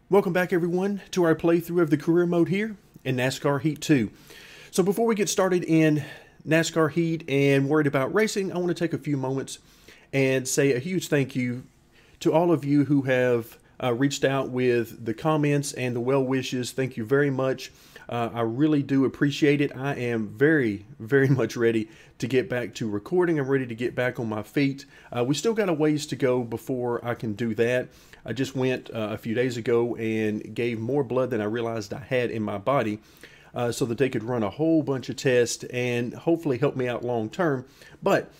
Welcome back everyone to our playthrough of the career mode here in NASCAR Heat 2. So before we get started in NASCAR Heat and worried about racing, I want to take a few moments and say a huge thank you to all of you who have reached out with the comments and the well wishes. Thank you very much. I really do appreciate it. I am very much ready to get back to recording. I'm ready to get back on my feet. We still got a ways to go before I can do that. I just went a few days ago and gave more blood than I realized I had in my body so that they could run a whole bunch of tests and hopefully help me out long term. But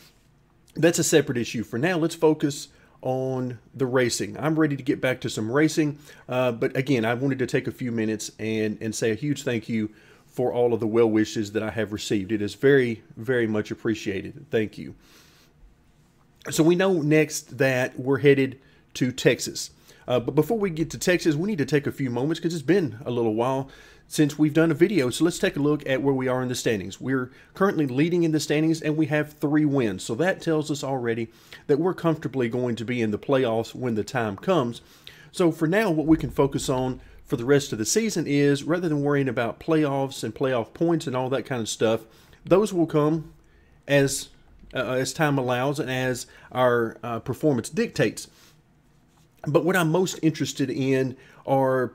that's a separate issue. For now, let's focus on the racing. I'm ready to get back to some racing, but again, I wanted to take a few minutes and say a huge thank you for all of the well wishes that I have received. It is very much appreciated. Thank you. So we know next that we're headed to Texas. But before we get to Texas, we need to take a few moments because it's been a little while since we've done a video. So let's take a look at where we are in the standings. We're currently leading in the standings and we have 3 wins. So that tells us already that we're comfortably going to be in the playoffs when the time comes. So for now, what we can focus on for the rest of the season is, rather than worrying about playoffs and playoff points and all that kind of stuff, those will come as time allows and as our performance dictates. But what I'm most interested in are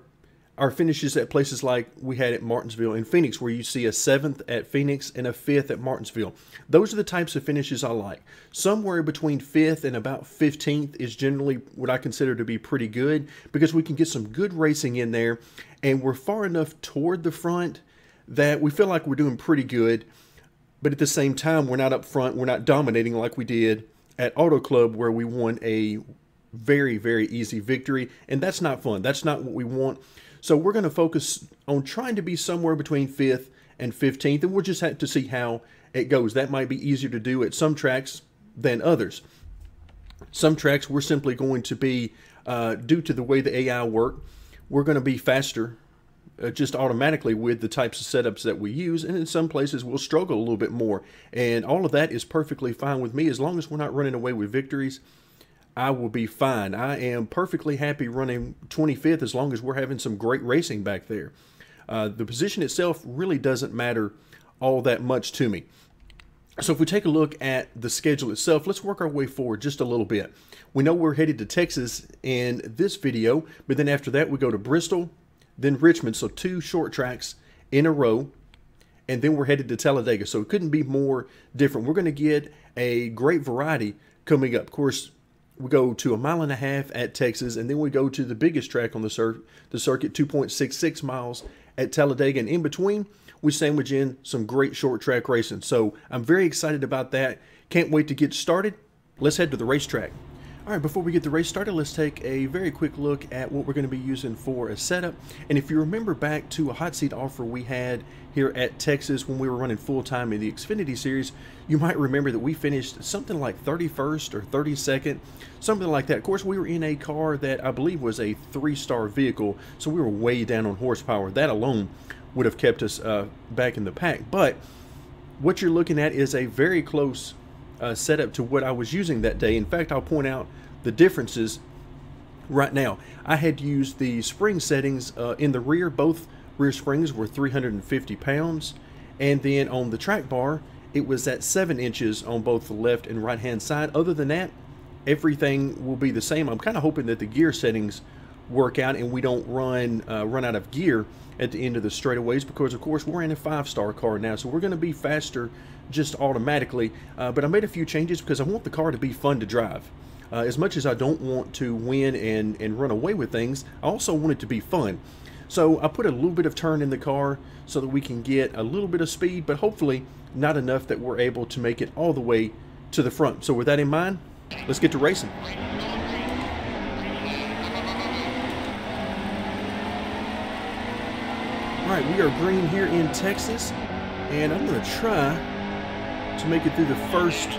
our finishes at places like we had at Martinsville and Phoenix, where you see a 7th at Phoenix and a 5th at Martinsville. Those are the types of finishes I like. Somewhere between 5th and about 15th is generally what I consider to be pretty good, because we can get some good racing in there and we're far enough toward the front that we feel like we're doing pretty good. But at the same time, we're not up front, we're not dominating like we did at Auto Club, where we won a very easy victory, and that's not fun. That's not what we want. So we're going to focus on trying to be somewhere between 5th and 15th, and we'll just have to see how it goes. That might be easier to do at some tracks than others. Some tracks we're simply going to be, due to the way the AI work, we're going to be faster just automatically with the types of setups that we use, and in some places we'll struggle a little bit more. And all of that is perfectly fine with me. As long as we're not running away with victories, I will be fine. I am perfectly happy running 25th as long as we're having some great racing back there. The position itself really doesn't matter all that much to me. So if we take a look at the schedule itself, let's work our way forward just a little bit. We know we're headed to Texas in this video, but then after that we go to Bristol, then Richmond, so 2 short tracks in a row, and then we're headed to Talladega. So it couldn't be more different. We're going to get a great variety coming up. Of course, we go to 1.5 miles at Texas, and then we go to the biggest track on the circuit, 2.66 miles at Talladega. And in between, we sandwich in some great short track racing. So I'm very excited about that. Can't wait to get started. Let's head to the racetrack. All right, before we get the race started, let's take a very quick look at what we're going to be using for a setup. And if you remember back to a hot seat offer we had here at Texas when we were running full-time in the XFINITY series, you might remember that we finished something like 31st or 32nd, something like that. Of course, we were in a car that I believe was a 3-star vehicle, so we were way down on horsepower. That alone would have kept us back in the pack. But what you're looking at is a very close setup to what I was using that day. In fact, I'll point out the differences right now. I had used the spring settings in the rear. Both rear springs were 350 pounds, and then on the track bar it was at 7 inches on both the left and right hand side. Other than that, everything will be the same. I'm kind of hoping that the gear settings work out and we don't run out of gear at the end of the straightaways, because of course we're in a 5-star car now, so we're going to be faster just automatically. But I made a few changes because I want the car to be fun to drive. As much as I don't want to win and run away with things, I also want it to be fun. So I put a little bit of turn in the car so that we can get a little bit of speed, but hopefully not enough that we're able to make it all the way to the front. So with that in mind, let's get to racing. All right, we are green here in Texas, and I'm going to try to make it through the first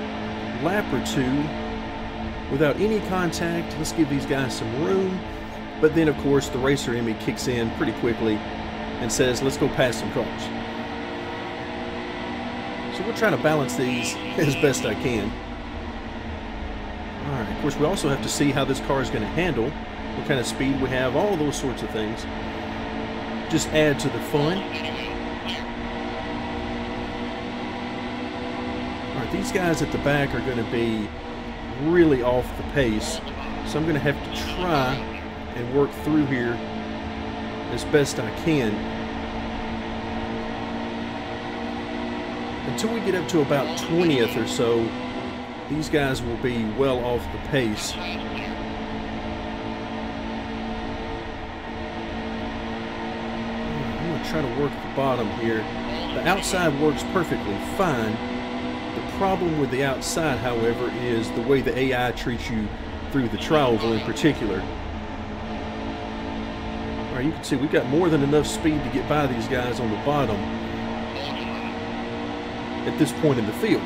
lap or 2 without any contact. Let's give these guys some room. But then, of course, the racer in me kicks in pretty quickly and says, let's go past some cars. So we'll try to balance these as best I can. All right, of course, we also have to see how this car is going to handle what kind of speed we have, all those sorts of things. Just add to the fun. Alright, these guys at the back are going to be really off the pace, so I'm going to have to try and work through here as best I can until we get up to about 20th or so. These guys will be well off the pace. I'm going to try to work the bottom here. The outside works perfectly fine. The problem with the outside, however, is the way the AI treats you through the tri-oval in particular. Alright, you can see we've got more than enough speed to get by these guys on the bottom at this point in the field.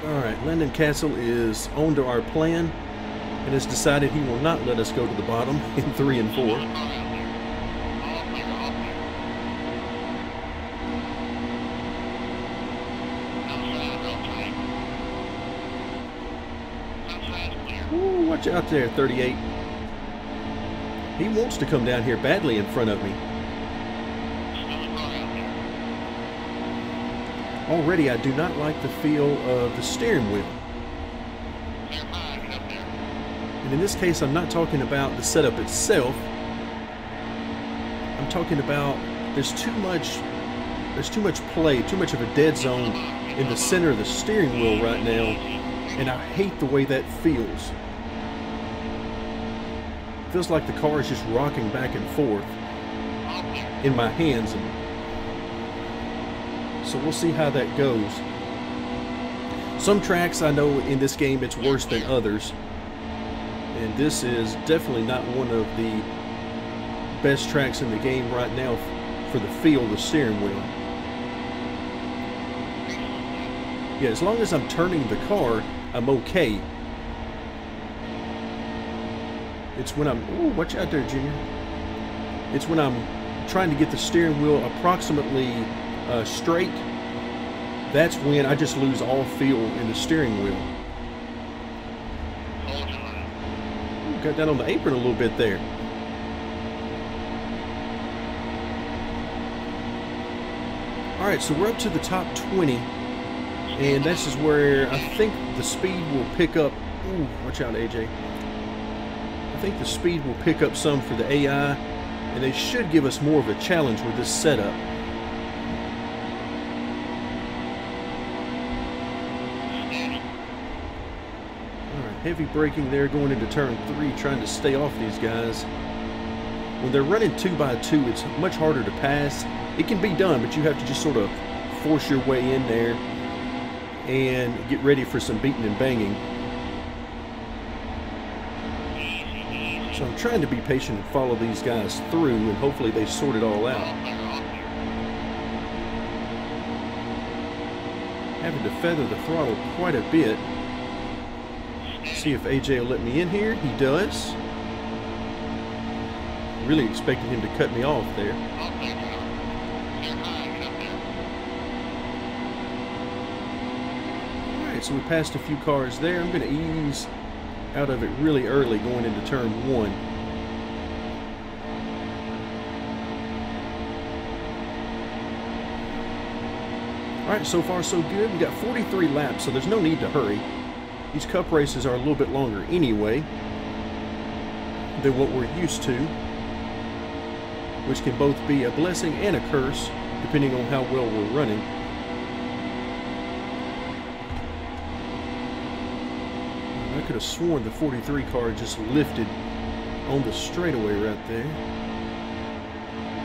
Alright, Landon Castle is on to our plan and has decided he will not let us go to the bottom in 3 and 4. Ooh, watch out there, 38. He wants to come down here badly in front of me. Already, I do not like the feel of the steering wheel. And in this case, I'm not talking about the setup itself. I'm talking about there's too much play, too much of a dead zone in the center of the steering wheel right now, and I hate the way that feels. It feels like the car is just rocking back and forth in my hands. So we'll see how that goes. Some tracks I know in this game it's worse than others, and this is definitely not one of the best tracks in the game right now for the feel of the steering wheel. Yeah, as long as I'm turning the car, I'm okay. It's when I'm, ooh, watch out there, Junior. It's when I'm trying to get the steering wheel approximately straight, that's when I just lose all feel in the steering wheel. Ooh, got down on the apron a little bit there. Alright, so we're up to the top 20, and this is where I think the speed will pick up. Ooh, watch out, AJ. I think the speed will pick up some for the AI, and they should give us more of a challenge with this setup. Heavy braking there going into turn 3, trying to stay off these guys. When they're running 2x2, it's much harder to pass. It can be done, but you have to just sort of force your way in there and get ready for some beating and banging. So I'm trying to be patient and follow these guys through, and hopefully they sort it all out. Having to feather the throttle quite a bit. See if AJ will let me in here. He does. Really expected him to cut me off there. Alright, so we passed a few cars there. I'm going to ease out of it really early going into turn 1. Alright, so far so good. We got 43 laps, so there's no need to hurry. These cup races are a little bit longer anyway than what we're used to, which can both be a blessing and a curse depending on how well we're running. I could have sworn the 43 car just lifted on the straightaway right there.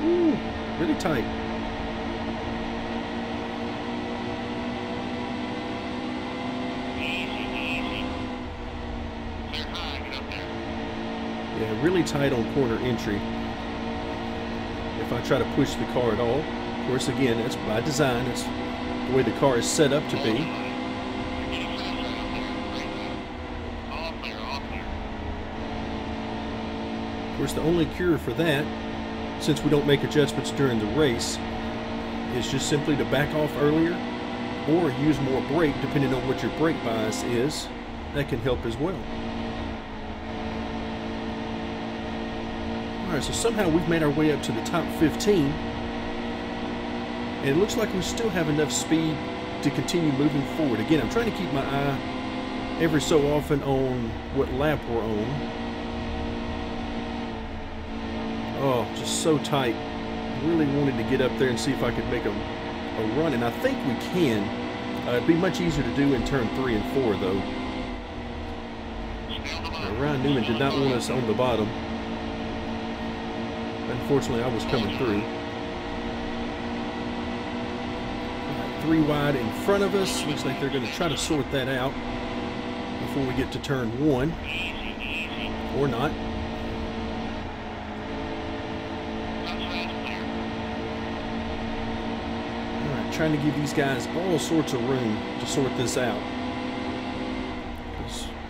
Ooh, really tight. Yeah, really tight on corner entry. If I try to push the car at all, of course, again, that's by design. It's the way the car is set up to be. Of course, the only cure for that, since we don't make adjustments during the race, is just simply to back off earlier or use more brake, depending on what your brake bias is. That can help as well. Alright, so somehow we've made our way up to the top 15. And it looks like we still have enough speed to continue moving forward. Again, I'm trying to keep my eye every so often on what lap we're on. Oh, just so tight. Really wanted to get up there and see if I could make a run, and I think we can. It'd be much easier to do in turn 3 and 4, though. Ryan Newman did not want us on the bottom. Unfortunately, I was coming through. 3 wide in front of us. Looks like they're going to try to sort that out before we get to turn 1. Or not. Alright, trying to give these guys all sorts of room to sort this out.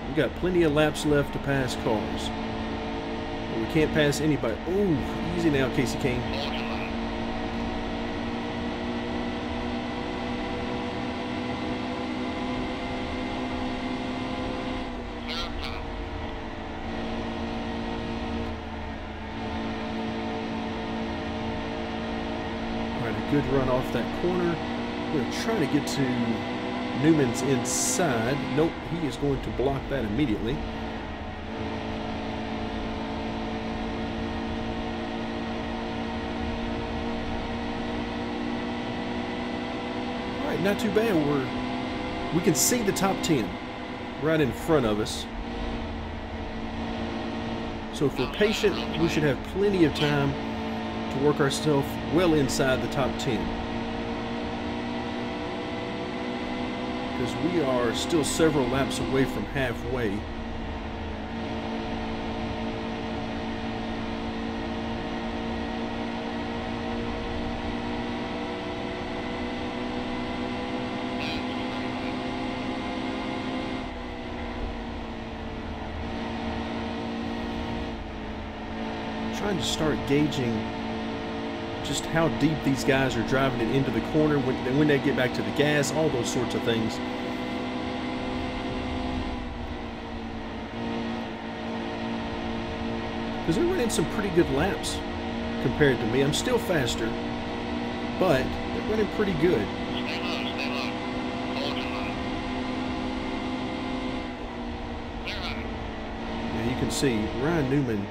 We've got plenty of laps left to pass cars. But we can't pass anybody. Ooh, easy now, Casey Kane. Good run off that corner. We're going to try to get to Newman's inside. Nope, he is going to block that immediately. Alright, not too bad. We can see the top 10 right in front of us. So if we're patient, we should have plenty of time to work ourselves well inside the top 10. Because we are still several laps away from halfway. Trying to start gauging just how deep these guys are driving it into the corner, when they get back to the gas, all those sorts of things. Because they're running some pretty good laps compared to me. I'm still faster, but they're running pretty good. Yeah, you can see Ryan Newman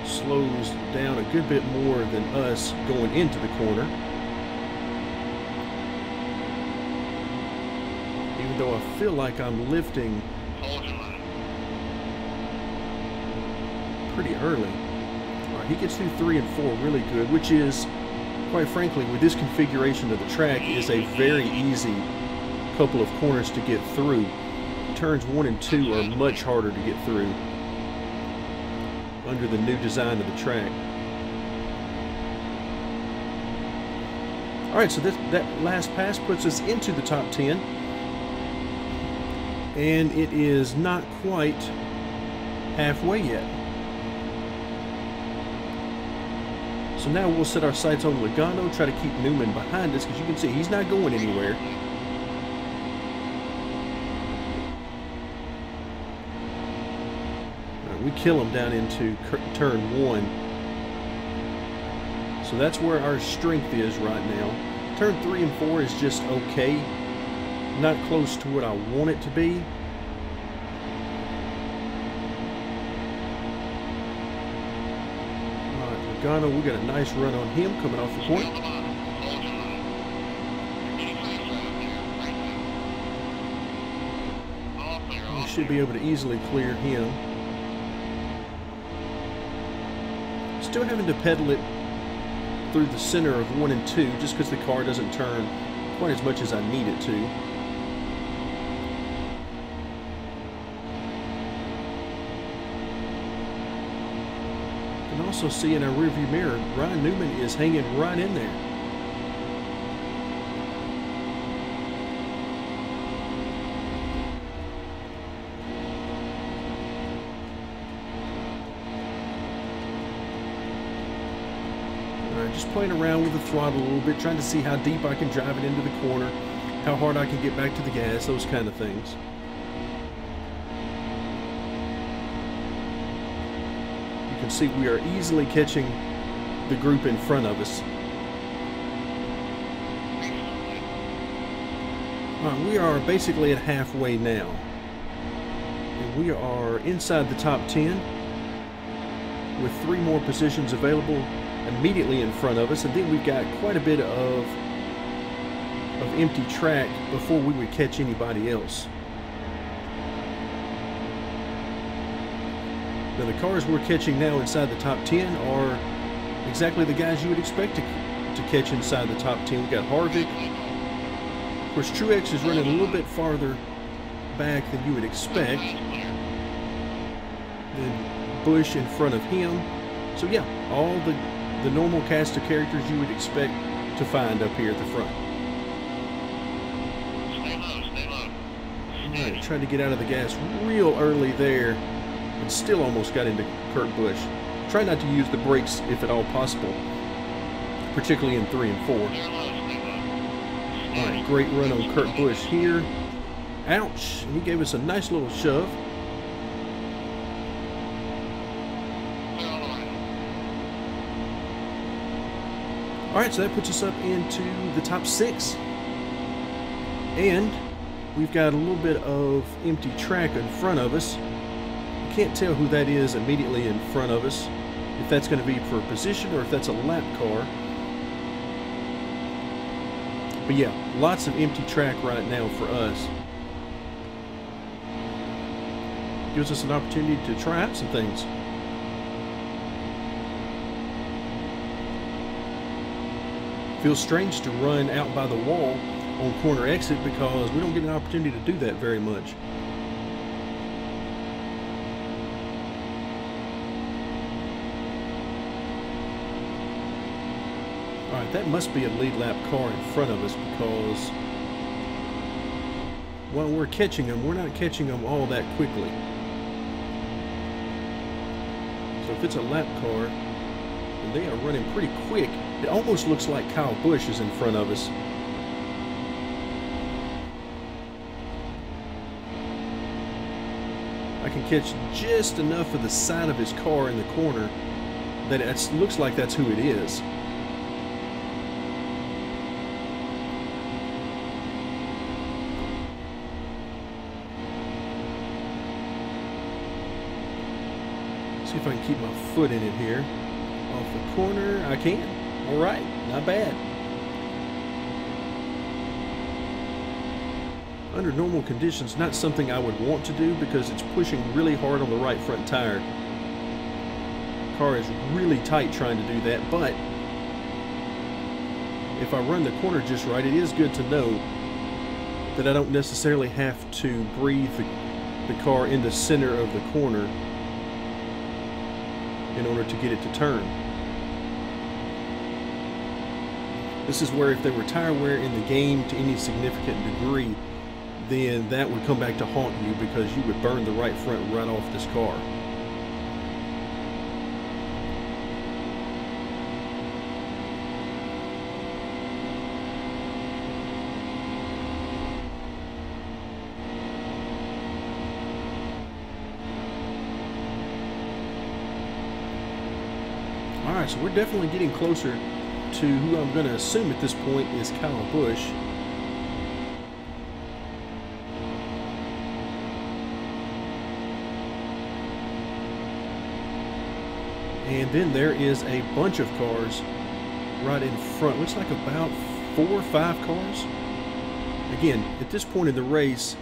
slows down a good bit more than us going into the corner. Even though I feel like I'm lifting pretty early. All right, he gets through 3 and 4 really good, which is, quite frankly, with this configuration of the track, is a very easy couple of corners to get through. Turns 1 and 2 are much harder to get through under the new design of the track. Alright, so that last pass puts us into the top 10. And it is not quite halfway yet. So now we'll set our sights on Logano, try to keep Newman behind us, because you can see he's not going anywhere. We kill him down into turn 1. So that's where our strength is right now. Turn 3 and 4 is just okay. Not close to what I want it to be. Alright, Logano, we got a nice run on him coming off the point. We should be able to easily clear him. Still having to pedal it through the center of 1 and 2 just because the car doesn't turn quite as much as I need it to. You can also see in our rearview mirror, Ryan Newman is hanging right in there. Just playing around with the throttle a little bit, trying to see how deep I can drive it into the corner, how hard I can get back to the gas, those kind of things. You can see, we are easily catching the group in front of us. All right, we are basically at halfway now. And we are inside the top 10 with 3 more positions available immediately in front of us, and then we've got quite a bit of empty track before we would catch anybody else. Now the cars we're catching now inside the top 10 are exactly the guys you would expect to catch inside the top 10. We've got Harvick. Of course, Truex is running a little bit farther back than you would expect. Then Busch in front of him. So yeah, all the normal cast of characters you would expect to find up here at the front. Stay low. Alright, tried to get out of the gas real early there and still almost got into Kurt Busch. Try not to use the brakes if at all possible, particularly in 3 and 4. Alright, great run on Kurt Busch here. Ouch! And he gave us a nice little shove. Alright, so that puts us up into the top 6. And we've got a little bit of empty track in front of us. You can't tell who that is immediately in front of us, if that's going to be for a position or if that's a lap car. But yeah, lots of empty track right now for us. Gives us an opportunity to try out some things. Feels strange to run out by the wall on corner exit because we don't get an opportunity to do that very much. Alright, that must be a lead lap car in front of us because while we're catching them, we're not catching them all that quickly. So if it's a lap car, and they are running pretty quick, it almost looks like Kyle Busch is in front of us. I can catch just enough of the side of his car in the corner that it looks like that's who it is. See if I can keep my foot in it here. Off the corner, I can. All right, not bad. Under normal conditions, not something I would want to do because it's pushing really hard on the right front tire. The car is really tight trying to do that, but if I run the corner just right, it is good to know that I don't necessarily have to breathe the car in the center of the corner in order to get it to turn. This is where if there were tire wear in the game to any significant degree, then that would come back to haunt you because you would burn the right front right off this car. Alright, so we're definitely getting closer to who I'm going to assume at this point is Kyle Busch. And then there is a bunch of cars right in front. Looks like about 4 or 5 cars. Again, at this point in the race,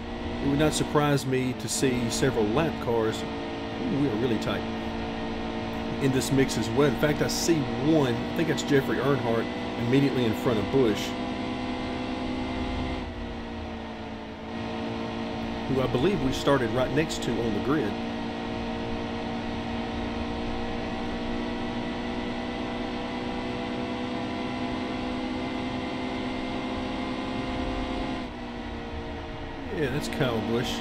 it would not surprise me to see several lap cars. Ooh, we are really tight in this mix as well. In fact, I see one, I think that's Jeffrey Earnhardt, immediately in front of Busch, who I believe we started right next to on the grid. Yeah, that's Kyle Busch.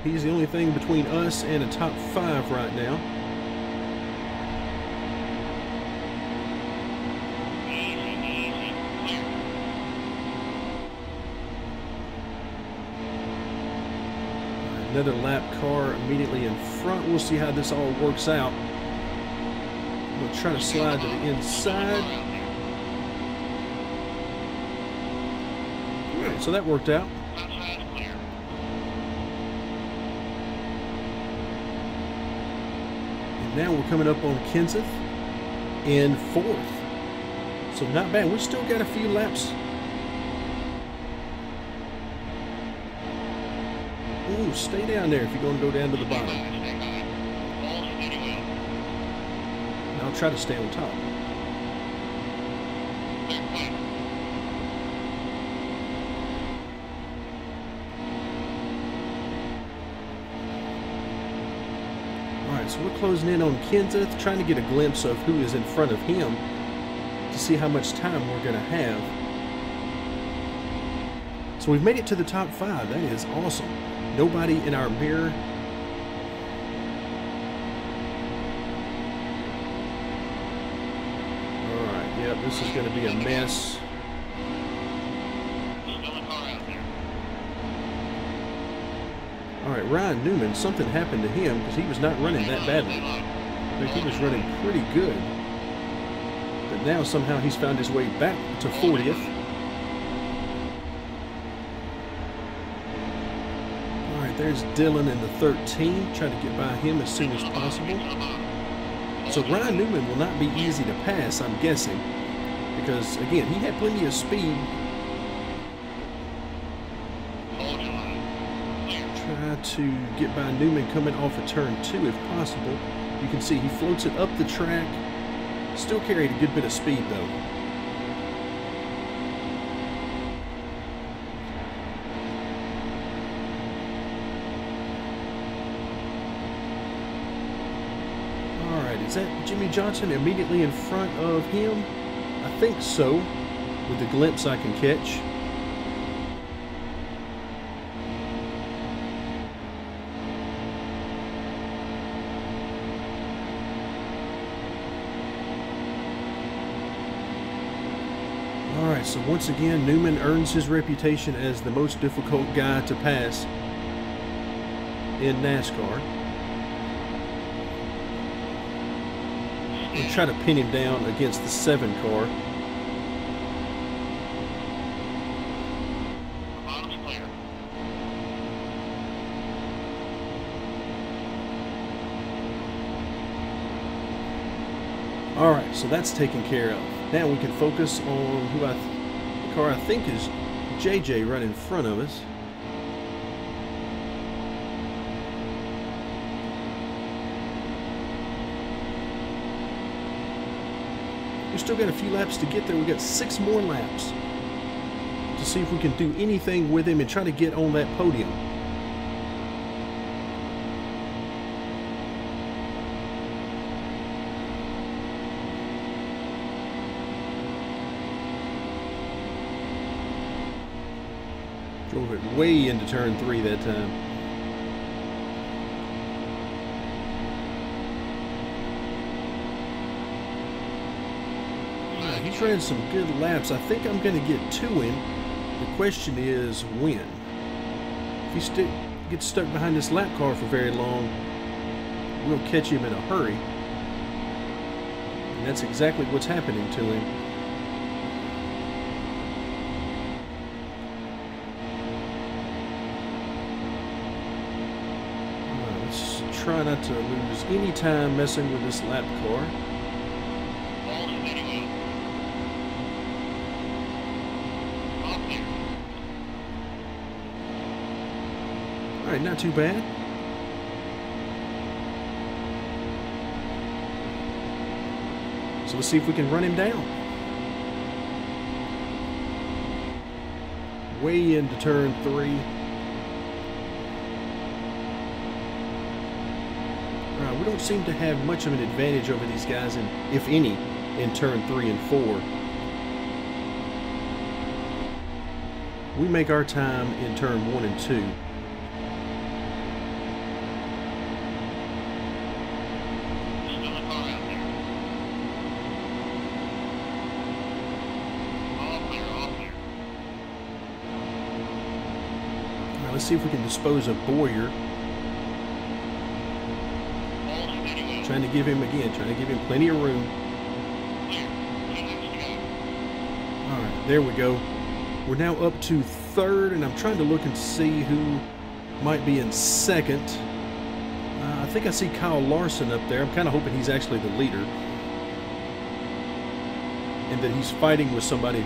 He's the only thing between us and a top 5 right now. Another lap car immediately in front. We'll see how this all works out. I'll try to slide to the inside. All right, so that worked out. And now we're coming up on Kenseth in 4th. So not bad. We've still got a few laps. Ooh, stay down there if you're going to go down to the bottom. And I'll try to stay on top. Alright, so we're closing in on Kenseth, trying to get a glimpse of who is in front of him to see how much time we're going to have. So we've made it to the top 5. That is awesome. Nobody in our mirror. Alright, yep, this is going to be a mess. Alright, Ryan Newman, something happened to him because he was not running that badly. I think he was running pretty good. But now somehow he's found his way back to 40th. There's Dylan in the 13, trying to get by him as soon as possible. So Ryan Newman will not be easy to pass, I'm guessing, because again, he had plenty of speed. Try to get by Newman coming off of turn 2 if possible. You can see he floats it up the track. Still carried a good bit of speed though. Is that Jimmy Johnson immediately in front of him? I think so, with the glimpse I can catch. Alright, so once again, Newman earns his reputation as the most difficult guy to pass in NASCAR. We'll try to pin him down against the 7 car. Alright, so that's taken care of. Now we can focus on the car I think is JJ right in front of us. We still got a few laps to get there. We got 6 more laps to see if we can do anything with him and try to get on that podium. Drove it way into turn 3 that time. He's running some good laps. I think I'm going to get to him. The question is when. If he gets stuck behind this lap car for very long, we'll catch him in a hurry. And that's exactly what's happening to him. Let's try not to lose any time messing with this lap car. Alright, not too bad. So let's see if we can run him down. Way into turn 3. Alright, we don't seem to have much of an advantage over these guys, if any, in turn 3 and 4. We make our time in turn 1 and 2. Let's see if we can dispose of Boyer. Trying to give him plenty of room. Alright, there we go. We're now up to third, and I'm trying to look and see who might be in second. I think I see Kyle Larson up there. I'm kind of hoping he's actually the leader, and that he's fighting with somebody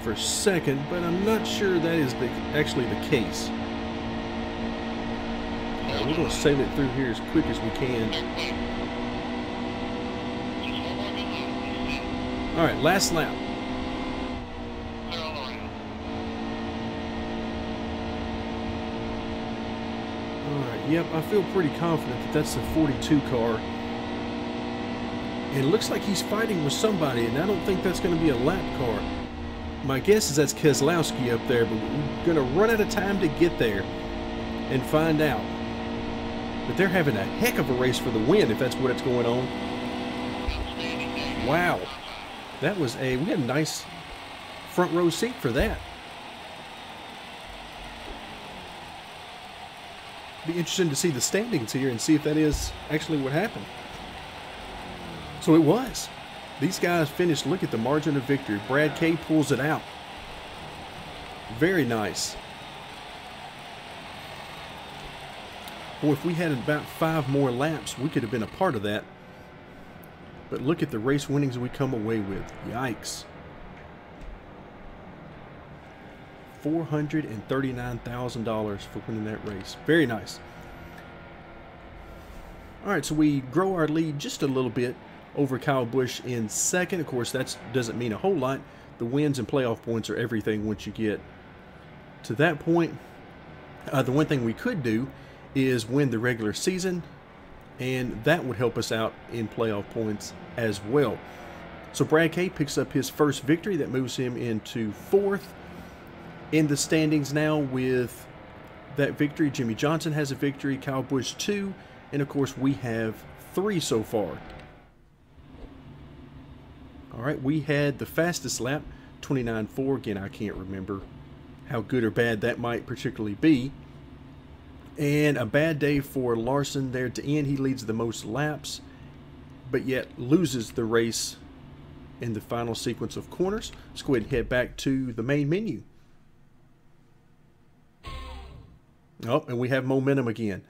for second, but I'm not sure that is actually the case. Right, we're going to sail it through here as quick as we can. Alright, last lap. Alright, yep, I feel pretty confident that that's the 42 car. And it looks like he's fighting with somebody, and I don't think that's going to be a lap car. My guess is that's Keselowski up there, but we're going to run out of time to get there and find out. But they're having a heck of a race for the win if that's what's going on. Wow. That was we had a nice front row seat for that. Be interesting to see the standings here and see if that is actually what happened. So it was. These guys finished. Look at the margin of victory. Brad K pulls it out. Very nice. Boy, if we had about 5 more laps, we could have been a part of that. But look at the race winnings we come away with. Yikes. $439,000 for winning that race. Very nice. Alright, so we grow our lead just a little bit over Kyle Busch in second. Of course, that doesn't mean a whole lot. The wins and playoff points are everything once you get to that point. The one thing we could do is win the regular season, and that would help us out in playoff points as well. So Brad K picks up his first victory. That moves him into 4th in the standings now with that victory. Jimmy Johnson has a victory, Kyle Busch 2, and of course we have 3 so far. Alright, we had the fastest lap, 29.4. Again, I can't remember how good or bad that might particularly be. And a bad day for Larson there to end. He leads the most laps, but yet loses the race in the final sequence of corners. Let's go ahead and head back to the main menu. Oh, and we have momentum again.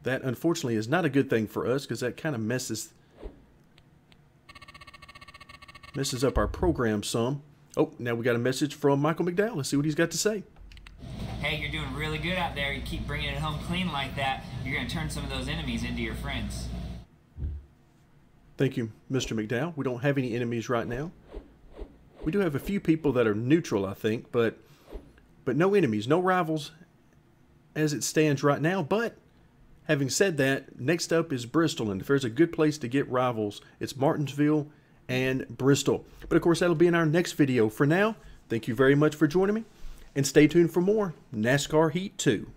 That, unfortunately, is not a good thing for us because that kind of messes up our program some. Oh, now we got a message from Michael McDowell. Let's see what he's got to say. Hey, you're doing really good out there. You keep bringing it home clean like that, you're going to turn some of those enemies into your friends. Thank you, Mr. McDowell. We don't have any enemies right now. We do have a few people that are neutral, I think, but no enemies, no rivals as it stands right now. But having said that, next up is Bristol, and if there's a good place to get rivals, it's Martinsville and Bristol. But of course, that'll be in our next video. For now, thank you very much for joining me, and stay tuned for more NASCAR Heat 2.